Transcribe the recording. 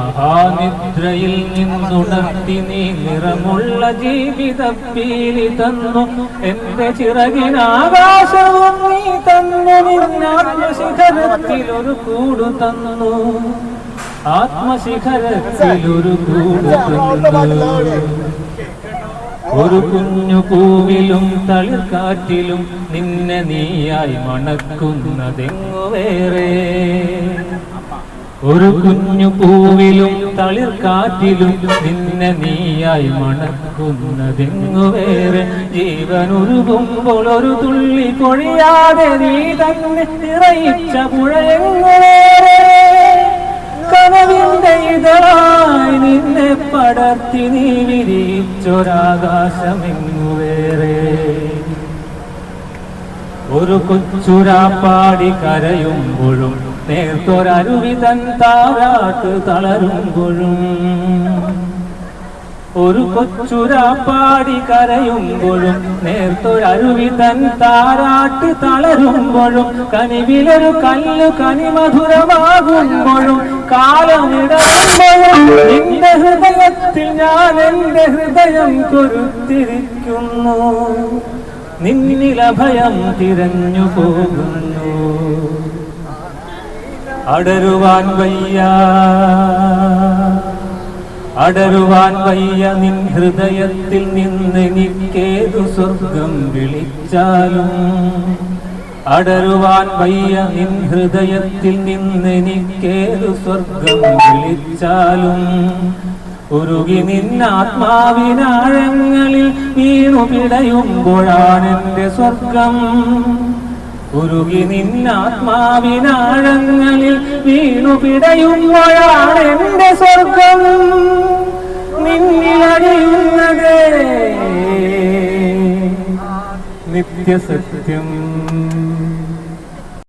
മഹാനിദ്രയിൽ നിന്നുണർത്തി നീ നിറമുള്ള ജീവിതപ്പീലി തന്നു. എന്റെ ചിറകിനാകാശവും നീ തന്നു. നിന്നാത്മശിഖരത്തിലൊരു കൂടു തന്നു. ആത്മശിഖരത്തിലൊരു കൂടു തന്നു. ഒരു കുഞ്ഞു പൂവിലും തളിർക്കാറ്റിലും നിന്നെ നീയായി മണക്കുന്നതെങ്ങു വേറെ. ഒരു കുഞ്ഞു പൂവിലും തളിർക്കാറ്റിലും നിന്നെ നീയായി മണക്കുന്നതെങ്ങു വേറെ. ജീവനുരുകുമ്പോൾ ഒരു തുള്ളി പൊഴിയാതെ നീ തന്നെ നിറയിച്ച പുഴയെങ്ങു വേറെ. കനവിന്റെ ഇതായി നിന്നെ പടർത്തി നീ വിരിച്ചൊരാകാശമെങ്ങു വേറെ. ഒരു കൊച്ചുരാപ്പാടി കരയുമ്പോഴും നേർത്തൊരരുവി തൻ താരാട്ട് തളരുമ്പോഴും. ഒരു കൊച്ചുരാപ്പാടി കരയുമ്പോഴും നേർത്തൊരരുവി തൻ താരാട്ട് തളരുമ്പോഴും. കനിവിലൊരു കല്ലു കനിമധുരമാകുമ്പോഴും കാലമിടറുമ്പോഴും നിന്റെ ഹൃദയത്തിൽ ഞാൻ എന്റെ ഹൃദയം കൊരുത്തിരിക്കുന്നു. നിന്നിലഭയം തിരഞ്ഞു പോകുന്നു. അടരുവാൻ വയ്യ, അടരുവാൻ വയ്യ നിൻ ഹൃദയത്തിൽ നിന്നെനിക്കേതു സ്വർഗം വിളിച്ചാലും. അടരുവാൻ വയ്യ നിൻ ഹൃദയത്തിൽ നിന്നെനിക്കേതു സ്വർഗം വിളിച്ചാലും. ഉരുകി നിന്നാത്മാവിനാഴങ്ങളിൽ വീണു പിടയുമ്പോഴാണെന്റെ സ്വർഗം. ഉരുകി നിന്നാത്മാവിനാഴങ്ങളിൽ വീണു പിടയുമ്പോഴാണെന്റെ സ്വർഗം. നിന്നിലടിയുന്നതേ നിത്യസത്യം.